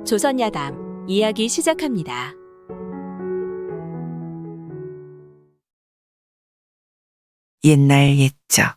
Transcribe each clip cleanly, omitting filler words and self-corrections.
조선야담 이야기 시작합니다. 옛날 옛적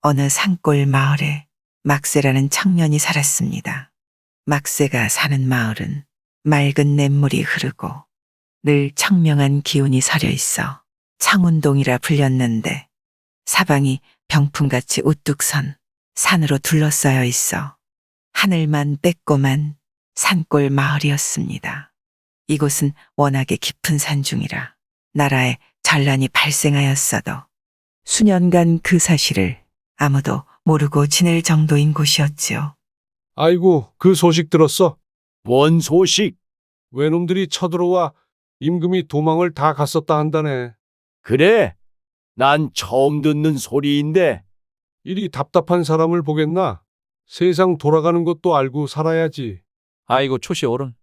어느 산골 마을에 막새라는 청년이 살았습니다. 막새가 사는 마을은 맑은 냇물이 흐르고 늘 청명한 기운이 서려 있어 창운동이라 불렸는데 사방이 병풍같이 우뚝 선 산으로 둘러싸여 있어 하늘만 빼꼬만 산골 마을이었습니다. 이곳은 워낙에 깊은 산중이라 나라에 전란이 발생하였어도 수년간 그 사실을 아무도 모르고 지낼 정도인 곳이었지요. 아이고, 그 소식 들었어? 뭔 소식? 외놈들이 쳐들어와 임금이 도망을 다 갔었다 한다네. 그래? 난 처음 듣는 소리인데. 이리 답답한 사람을 보겠나? 세상 돌아가는 것도 알고 살아야지. 아이고 초시 어른,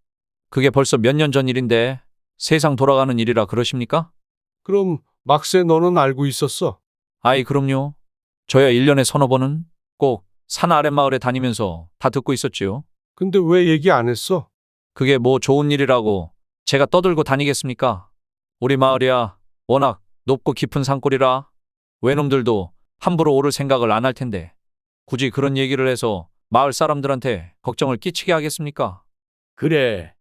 그게 벌써 몇 년 전 일인데 세상 돌아가는 일이라 그러십니까? 그럼 막새 너는 알고 있었어? 아이 그럼요. 저야 1년에 서너 번은 꼭 산 아랫마을에 다니면서 다 듣고 있었지요. 근데 왜 얘기 안 했어? 그게 뭐 좋은 일이라고 제가 떠들고 다니겠습니까? 우리 마을이야 워낙 높고 깊은 산골이라 외놈들도 함부로 오를 생각을 안 할 텐데 굳이 그런 얘기를 해서 마을 사람들한테 걱정을 끼치게 하겠습니까? 그래.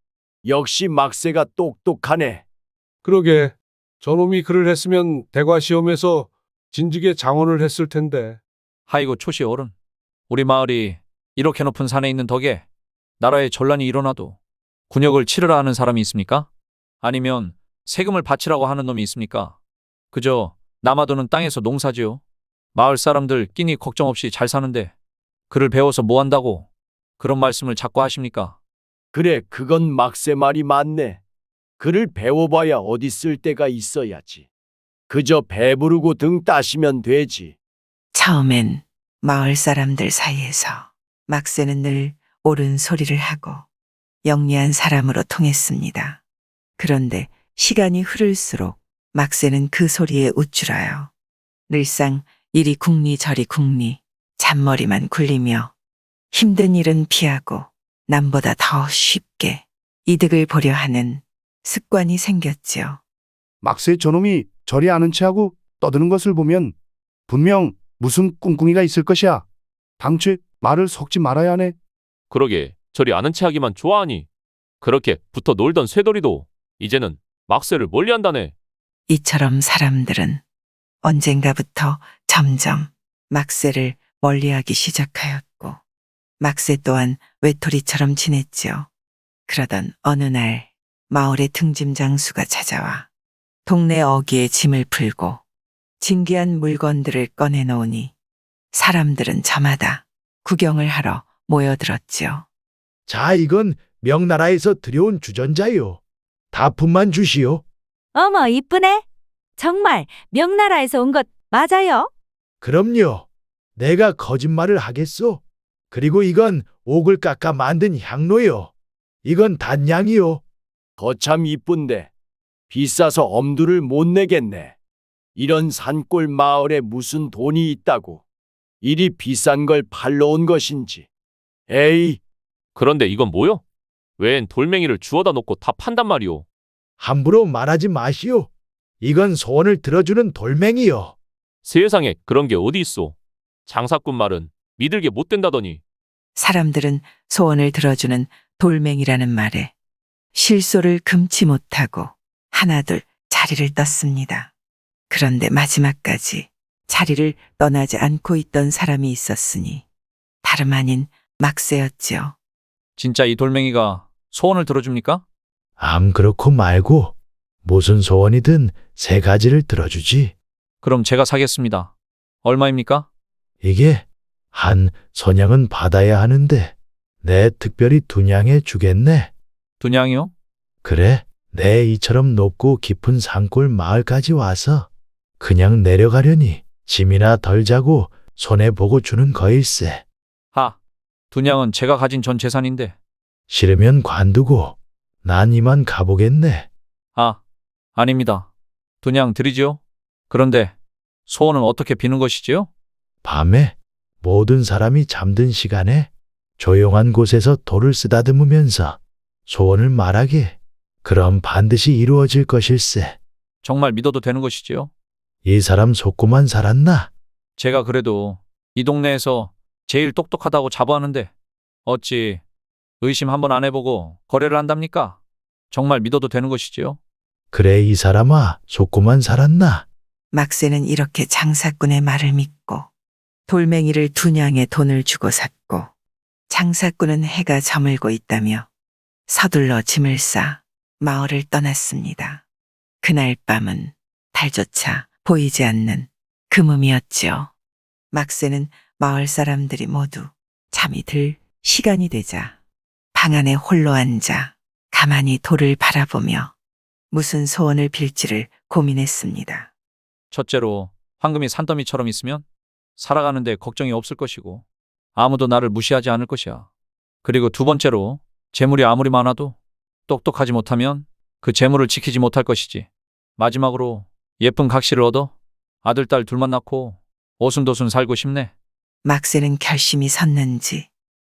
역시 막새가 똑똑하네. 그러게, 저놈이 글을 했으면 대과 시험에서 진즉에 장원을 했을 텐데. 아이고 초시 어른, 우리 마을이 이렇게 높은 산에 있는 덕에 나라에 전란이 일어나도 군역을 치르라 하는 사람이 있습니까? 아니면 세금을 바치라고 하는 놈이 있습니까? 그저 남아도는 땅에서 농사지요. 마을 사람들 끼니 걱정 없이 잘 사는데 글을 배워서 뭐 한다고 그런 말씀을 자꾸 하십니까? 그래, 그건 막새 말이 맞네. 글을 배워봐야 어디 쓸 데가 있어야지. 그저 배부르고 등 따시면 되지. 처음엔 마을 사람들 사이에서 막새는 늘 옳은 소리를 하고 영리한 사람으로 통했습니다. 그런데 시간이 흐를수록 막새는 그 소리에 우쭐하여 늘상 이리 궁리 저리 궁리 잔머리만 굴리며 힘든 일은 피하고 남보다 더 쉽게 이득을 보려 하는 습관이 생겼지요. 막새 저놈이 저리 아는 체하고 떠드는 것을 보면 분명 무슨 꿍꿍이가 있을 것이야. 당최 말을 섞지 말아야 하네. 그러게 저리 아는 체하기만 좋아하니 그렇게 붙어 놀던 쇠돌이도 이제는 막새를 멀리한다네. 이처럼 사람들은 언젠가부터 점점 막새를 멀리하기 시작하였고 막새 또한 외톨이처럼 지냈지요. 그러던 어느 날 마을의 등짐 장수가 찾아와 동네 어귀에 짐을 풀고 진귀한 물건들을 꺼내놓으니 사람들은 저마다 구경을 하러 모여들었지요. 자, 이건 명나라에서 들여온 주전자요. 다품만 주시오. 어머, 이쁘네. 정말 명나라에서 온 것 맞아요? 그럼요. 내가 거짓말을 하겠소. 그리고 이건 옥을 깎아 만든 향로요. 이건 단양이요. 거참 이쁜데 비싸서 엄두를 못 내겠네. 이런 산골 마을에 무슨 돈이 있다고 이리 비싼 걸 팔러 온 것인지. 에이, 그런데 이건 뭐요? 웬 돌멩이를 주워다 놓고 다 판단 말이오. 함부로 말하지 마시오. 이건 소원을 들어주는 돌멩이요. 세상에 그런 게 어디 있어. 장사꾼 말은 믿을게 못 된다더니. 사람들은 소원을 들어주는 돌멩이라는 말에 실소를 금치 못하고 하나둘 자리를 떴습니다. 그런데 마지막까지 자리를 떠나지 않고 있던 사람이 있었으니 다름 아닌 막새였지요. 진짜 이 돌멩이가 소원을 들어줍니까? 암 그렇고 말고 무슨 소원이든 세 가지를 들어주지. 그럼 제가 사겠습니다. 얼마입니까? 이게 한 선양은 받아야 하는데 내 특별히 두냥해 주겠네. 두냥이요? 그래, 내 이처럼 높고 깊은 산골 마을까지 와서 그냥 내려가려니 짐이나 덜 자고 손해보고 주는 거일세. 하, 두냥은 제가 가진 전 재산인데. 싫으면 관두고 난 이만 가보겠네. 아, 아닙니다. 두냥 드리지요? 그런데 소원은 어떻게 비는 것이지요? 밤에 모든 사람이 잠든 시간에 조용한 곳에서 돌을 쓰다듬으면서 소원을 말하게. 그럼 반드시 이루어질 것일세. 정말 믿어도 되는 것이지요? 이 사람 속고만 살았나? 제가 그래도 이 동네에서 제일 똑똑하다고 자부하는데 어찌 의심 한번 안 해보고 거래를 한답니까? 정말 믿어도 되는 것이지요? 그래, 이 사람아, 속고만 살았나? 막새는 이렇게 장사꾼의 말을 믿고 돌멩이를 2냥에 돈을 주고 샀고, 장사꾼은 해가 저물고 있다며 서둘러 짐을 싸 마을을 떠났습니다. 그날 밤은 달조차 보이지 않는 금음이었지요. 막새는 마을 사람들이 모두 잠이 들 시간이 되자 방 안에 홀로 앉아 가만히 돌을 바라보며 무슨 소원을 빌지를 고민했습니다. 첫째로 황금이 산더미처럼 있으면 살아가는데 걱정이 없을 것이고 아무도 나를 무시하지 않을 것이야. 그리고 두 번째로 재물이 아무리 많아도 똑똑하지 못하면 그 재물을 지키지 못할 것이지. 마지막으로 예쁜 각시를 얻어 아들, 딸 둘만 낳고 오순도순 살고 싶네. 막새는 결심이 섰는지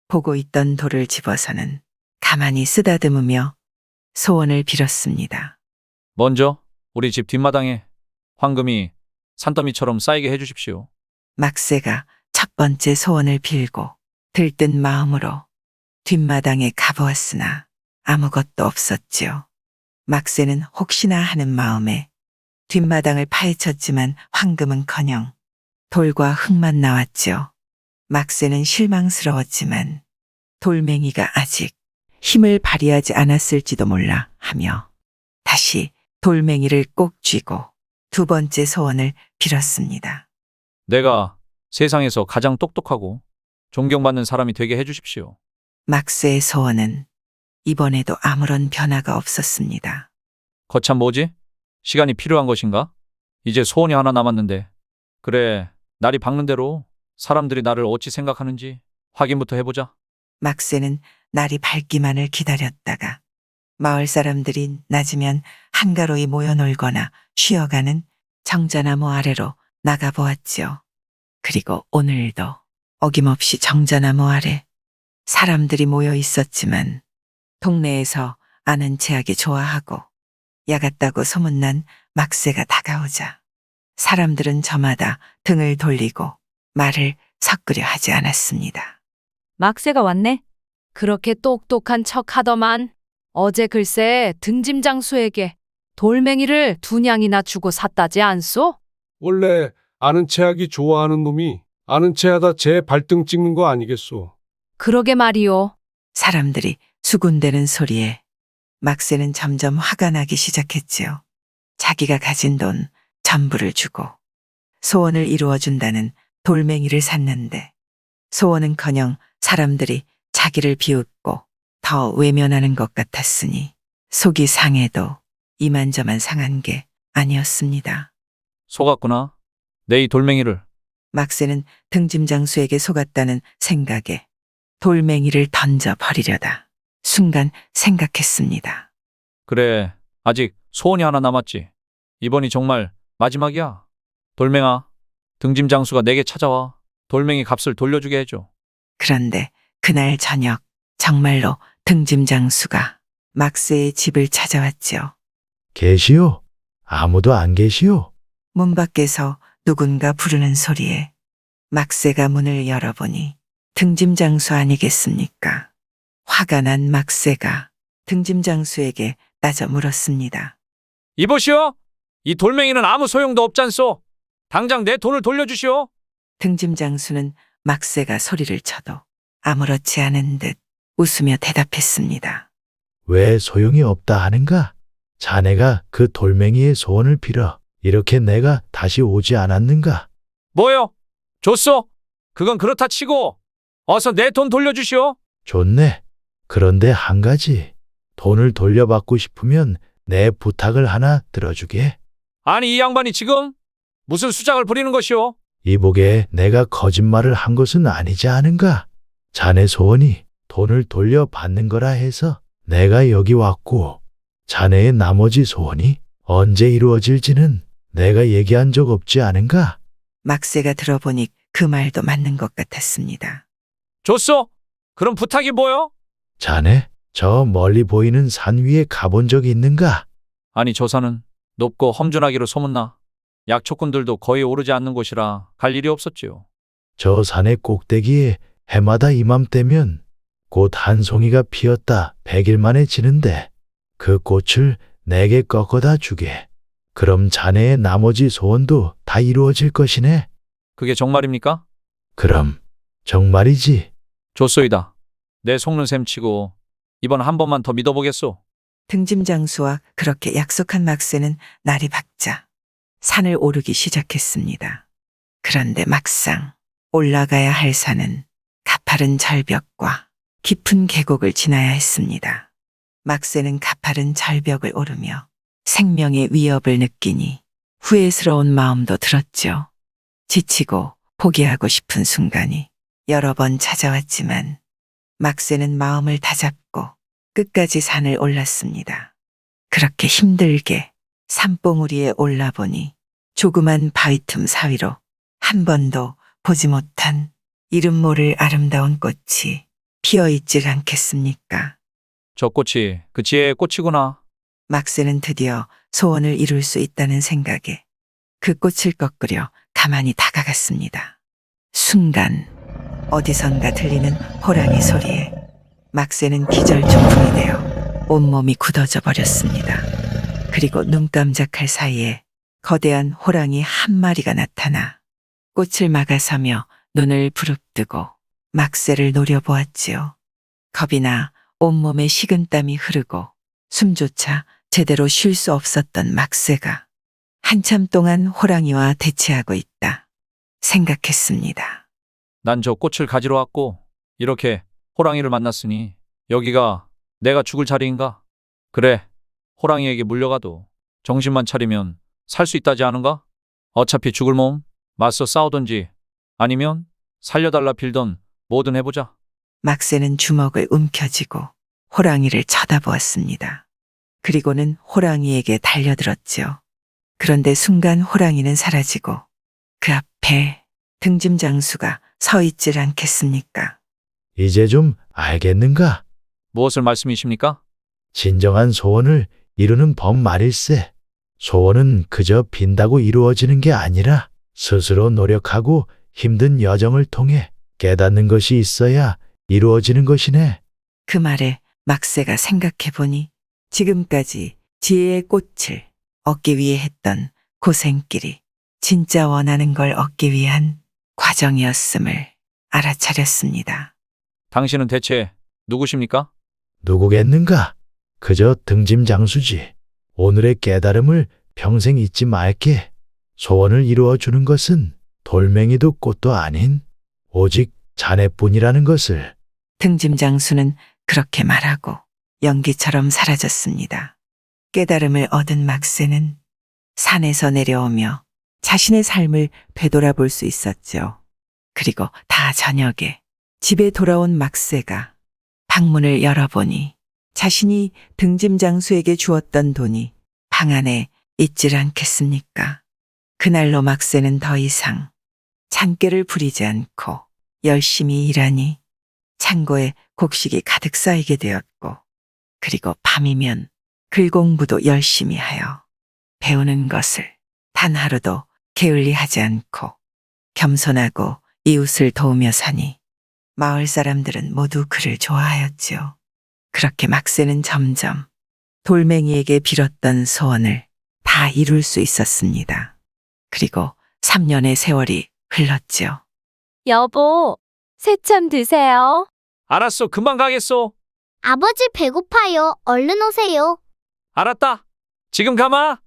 보고 있던 돌을 집어서는 가만히 쓰다듬으며 소원을 빌었습니다. 먼저 우리 집 뒷마당에 황금이 산더미처럼 쌓이게 해주십시오. 막새가 첫 번째 소원을 빌고 들뜬 마음으로 뒷마당에 가보았으나 아무것도 없었지요. 막새는 혹시나 하는 마음에 뒷마당을 파헤쳤지만 황금은커녕 돌과 흙만 나왔지요. 막새는 실망스러웠지만 돌멩이가 아직 힘을 발휘하지 않았을지도 몰라 하며 다시 돌멩이를 꼭 쥐고 두 번째 소원을 빌었습니다. 내가 세상에서 가장 똑똑하고 존경받는 사람이 되게 해주십시오. 막새의 소원은 이번에도 아무런 변화가 없었습니다. 거참 뭐지? 시간이 필요한 것인가? 이제 소원이 하나 남았는데. 그래, 날이 밝는 대로 사람들이 나를 어찌 생각하는지 확인부터 해보자. 막새는 날이 밝기만을 기다렸다가 마을 사람들이 낮이면 한가로이 모여 놀거나 쉬어가는 정자나무 아래로 나가보았지요. 그리고 오늘도 어김없이 정자나무 아래 사람들이 모여 있었지만 동네에서 아는 체하게 좋아하고 야같다고 소문난 막새가 다가오자 사람들은 저마다 등을 돌리고 말을 섞으려 하지 않았습니다. 막새가 왔네. 그렇게 똑똑한 척 하더만. 어제 글쎄 등짐장수에게 돌멩이를 2냥이나 주고 샀다지 않소? 원래 아는 체하기 좋아하는 놈이 아는 체하다 제 발등 찍는 거 아니겠소? 그러게 말이오. 사람들이 수군대는 소리에 막새는 점점 화가 나기 시작했지요. 자기가 가진 돈 전부를 주고 소원을 이루어준다는 돌멩이를 샀는데 소원은커녕 사람들이 자기를 비웃고 더 외면하는 것 같았으니 속이 상해도 이만저만 상한 게 아니었습니다. 속았구나. 내 이 돌멩이를. 막새는 등짐장수에게 속았다는 생각에 돌멩이를 던져 버리려다 순간 생각했습니다. 그래, 아직 소원이 하나 남았지. 이번이 정말 마지막이야. 돌멩아, 등짐장수가 내게 찾아와 돌멩이 값을 돌려주게 해줘. 그런데 그날 저녁 정말로 등짐장수가 막새의 집을 찾아왔지요. 계시오? 아무도 안 계시오? 문 밖에서 누군가 부르는 소리에 막새가 문을 열어보니 등짐장수 아니겠습니까? 화가 난 막새가 등짐장수에게 따져 물었습니다. 이보시오! 이 돌멩이는 아무 소용도 없잖소. 당장 내 돈을 돌려주시오. 등짐장수는 막새가 소리를 쳐도 아무렇지 않은 듯 웃으며 대답했습니다. 왜 소용이 없다 하는가? 자네가 그 돌멩이의 소원을 빌어 이렇게 내가 다시 오지 않았는가? 뭐요? 줬소? 그건 그렇다 치고 어서 내 돈 돌려주시오. 좋네. 그런데 한 가지. 돈을 돌려받고 싶으면 내 부탁을 하나 들어주게. 아니 이 양반이 지금 무슨 수작을 부리는 것이오? 이보게 내가 거짓말을 한 것은 아니지 않은가? 자네 소원이 돈을 돌려받는 거라 해서 내가 여기 왔고 자네의 나머지 소원이 언제 이루어질지는 내가 얘기한 적 없지 않은가? 막새가 들어보니 그 말도 맞는 것 같았습니다. 줬소? 그럼 부탁이 뭐요? 자네 저 멀리 보이는 산 위에 가본 적 있는가? 아니 저 산은 높고 험준하기로 소문나 약초꾼들도 거의 오르지 않는 곳이라 갈 일이 없었지요. 저 산의 꼭대기에 해마다 이맘때면 꽃 한 송이가 피었다 100일 만에 지는데 그 꽃을 내게 꺾어다 주게. 그럼 자네의 나머지 소원도 다 이루어질 것이네. 그게 정말입니까? 그럼 정말이지. 좋소이다. 내 속는 셈 치고 이번 한 번만 더 믿어보겠소. 등짐장수와 그렇게 약속한 막새는 날이 밝자 산을 오르기 시작했습니다. 그런데 막상 올라가야 할 산은 가파른 절벽과 깊은 계곡을 지나야 했습니다. 막새는 가파른 절벽을 오르며 생명의 위협을 느끼니 후회스러운 마음도 들었죠. 지치고 포기하고 싶은 순간이 여러 번 찾아왔지만 막새는 마음을 다잡고 끝까지 산을 올랐습니다. 그렇게 힘들게 산봉우리에 올라보니 조그만 바위 틈 사이로 한 번도 보지 못한 이름 모를 아름다운 꽃이 피어있질 않겠습니까? 저 꽃이 그 지혜의 꽃이구나. 막새는 드디어 소원을 이룰 수 있다는 생각에 그 꽃을 꺾으려 가만히 다가갔습니다. 순간 어디선가 들리는 호랑이 소리에 막새는 기절초풍이 되어 온몸이 굳어져 버렸습니다. 그리고 눈 깜짝할 사이에 거대한 호랑이 한 마리가 나타나 꽃을 막아서며 눈을 부릅뜨고 막새를 노려보았지요. 겁이 나 온몸에 식은땀이 흐르고 숨조차 제대로 쉴 수 없었던 막새가 한참 동안 호랑이와 대치하고 있다 생각했습니다. 난 저 꽃을 가지러 왔고 이렇게 호랑이를 만났으니 여기가 내가 죽을 자리인가? 그래, 호랑이에게 물려가도 정신만 차리면 살 수 있다지 않은가? 어차피 죽을 몸 맞서 싸우던지 아니면 살려달라 빌던 뭐든 해보자. 막새는 주먹을 움켜쥐고 호랑이를 쳐다보았습니다. 그리고는 호랑이에게 달려들었지요. 그런데 순간 호랑이는 사라지고 그 앞에 등짐장수가 서 있질 않겠습니까? 이제 좀 알겠는가? 무엇을 말씀이십니까? 진정한 소원을 이루는 법 말일세. 소원은 그저 빈다고 이루어지는 게 아니라 스스로 노력하고 힘든 여정을 통해 깨닫는 것이 있어야 이루어지는 것이네. 그 말에 막새가 생각해보니 지금까지 지혜의 꽃을 얻기 위해 했던 고생길이 진짜 원하는 걸 얻기 위한 과정이었음을 알아차렸습니다. 당신은 대체 누구십니까? 누구겠는가? 그저 등짐장수지. 오늘의 깨달음을 평생 잊지 말게. 소원을 이루어 주는 것은 돌멩이도 꽃도 아닌 오직 자네뿐이라는 것을. 등짐장수는 그렇게 말하고 연기처럼 사라졌습니다. 깨달음을 얻은 막새는 산에서 내려오며 자신의 삶을 되돌아볼 수 있었죠. 그리고 다 저녁에 집에 돌아온 막새가 방문을 열어보니 자신이 등짐장수에게 주었던 돈이 방 안에 있질 않겠습니까? 그날로 막새는 더 이상 잔꾀를 부리지 않고 열심히 일하니 창고에 곡식이 가득 쌓이게 되었고, 그리고 밤이면 글 공부도 열심히 하여 배우는 것을 단 하루도 게을리 하지 않고 겸손하고 이웃을 도우며 사니 마을 사람들은 모두 그를 좋아하였지요. 그렇게 막새는 점점 돌멩이에게 빌었던 소원을 다 이룰 수 있었습니다. 그리고 3년의 세월이 흘렀지요. 여보, 새참 드세요. 알았어, 금방 가겠소. 아버지 배고파요. 얼른 오세요. 알았다. 지금 가마.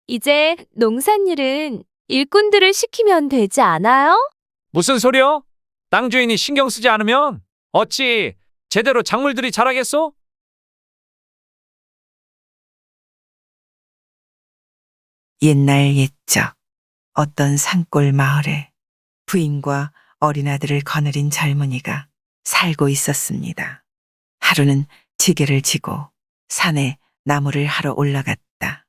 이제 농산일은 일꾼들을 시키면 되지 않아요? 무슨 소리요? 땅 주인이 신경 쓰지 않으면 어찌 제대로 작물들이 자라겠소? 옛날 옛적 어떤 산골 마을에 부인과 어린아들을 거느린 젊은이가 살고 있었습니다. 하루는 지게를 지고 산에 나무를 하러 올라갔다.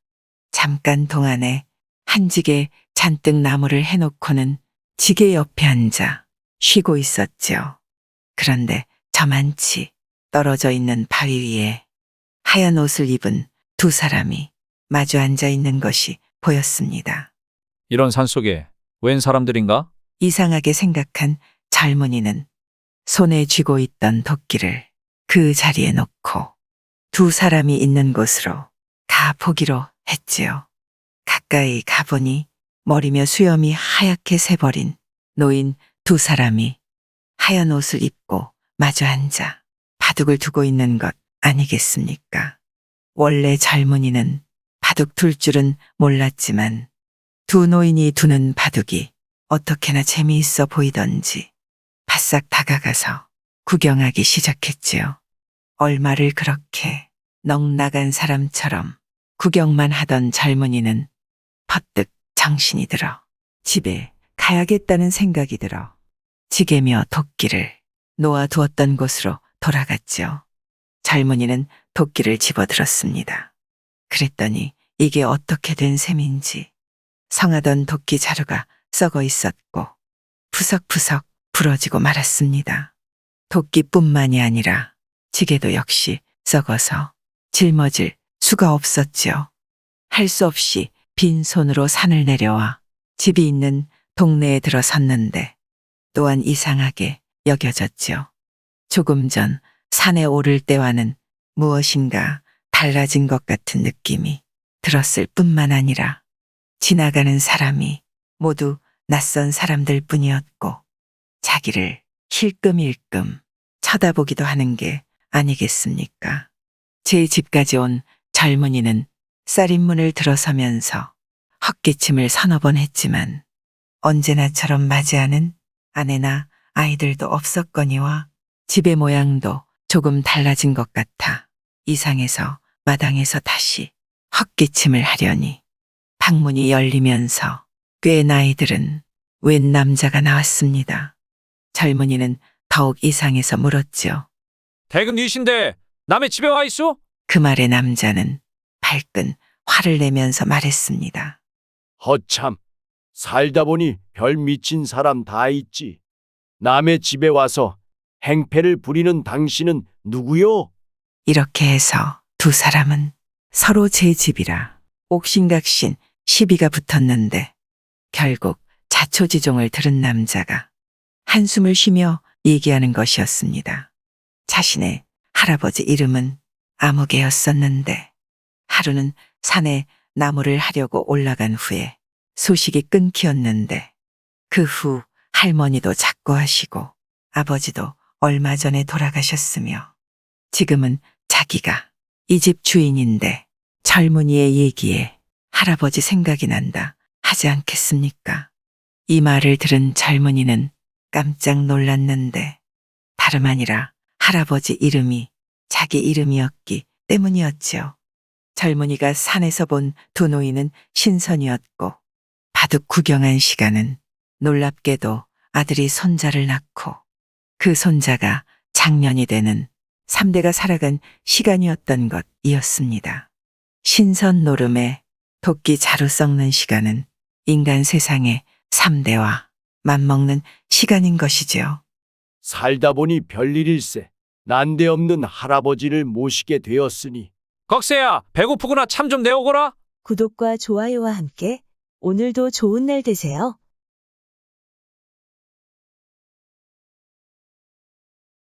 잠깐 동안에 한 지게 잔뜩 나무를 해놓고는 지게 옆에 앉아 쉬고 있었죠. 그런데 저만치 떨어져 있는 바위 위에 하얀 옷을 입은 두 사람이 마주 앉아 있는 것이 보였습니다. 이런 산속에 웬 사람들인가? 이상하게 생각한 젊은이는 손에 쥐고 있던 도끼를 그 자리에 놓고 두 사람이 있는 곳으로 가보기로 했지요. 가까이 가보니 머리며 수염이 하얗게 새버린 노인 두 사람이 하얀 옷을 입고 마주 앉아 바둑을 두고 있는 것 아니겠습니까? 원래 젊은이는 바둑 둘 줄은 몰랐지만 두 노인이 두는 바둑이 어떻게나 재미있어 보이던지 바싹 다가가서 구경하기 시작했지요. 얼마를 그렇게 넉나간 사람처럼 구경만 하던 젊은이는 퍼뜩 정신이 들어 집에 가야겠다는 생각이 들어 지게며 도끼를 놓아두었던 곳으로 돌아갔죠. 젊은이는 도끼를 집어들었습니다. 그랬더니 이게 어떻게 된 셈인지 성하던 도끼 자루가 썩어 있었고 푸석푸석 부러지고 말았습니다. 도끼뿐만이 아니라 지게도 역시 썩어서 짊어질 수가 없었지요. 할 수 없이 빈손으로 산을 내려와 집이 있는 동네에 들어섰는데 또한 이상하게 여겨졌지요. 조금 전 산에 오를 때와는 무엇인가 달라진 것 같은 느낌이 들었을 뿐만 아니라 지나가는 사람이 모두 낯선 사람들 뿐이었고 자기를 힐끔힐끔 쳐다보기도 하는 게 아니겠습니까? 제 집까지 온 젊은이는 쌀인문을 들어서면서 헛기침을 서너 번 했지만 언제나처럼 맞이하는 아내나 아이들도 없었거니와 집의 모양도 조금 달라진 것 같아 이상해서 마당에서 다시 헛기침을 하려니 방문이 열리면서 꽤 나이 들은 웬 남자가 나왔습니다. 젊은이는 더욱 이상해서 물었죠. 대근 니신데 남의 집에 와 있소? 그 말에 남자는 발끈 화를 내면서 말했습니다. 허참, 살다 보니 별 미친 사람 다 있지. 남의 집에 와서 행패를 부리는 당신은 누구요? 이렇게 해서 두 사람은 서로 제 집이라 옥신각신 시비가 붙었는데 결국 자초지종을 들은 남자가 한숨을 쉬며 얘기하는 것이었습니다. 자신의 할아버지 이름은 아무개였었는데 하루는 산에 나무를 하려고 올라간 후에 소식이 끊기었는데 그 후 할머니도 작고하시고 아버지도 얼마 전에 돌아가셨으며 지금은 자기가 이 집 주인인데 젊은이의 얘기에 할아버지 생각이 난다 하지 않겠습니까? 이 말을 들은 젊은이는 깜짝 놀랐는데 다름 아니라 할아버지 이름이 자기 이름이었기 때문이었지요. 젊은이가 산에서 본 두 노인은 신선이었고 바둑 구경한 시간은 놀랍게도 아들이 손자를 낳고 그 손자가 장년이 되는 3대가 살아간 시간이었던 것이었습니다. 신선 노름에 도끼 자루 썩는 시간은 인간 세상의 3대와 맞먹는 시간인 것이지요. 살다 보니 별일일세. 난데없는 할아버지를 모시게 되었으니 꺽쇠야, 배고프구나. 참 좀 내오거라. 구독과 좋아요와 함께 오늘도 좋은 날 되세요.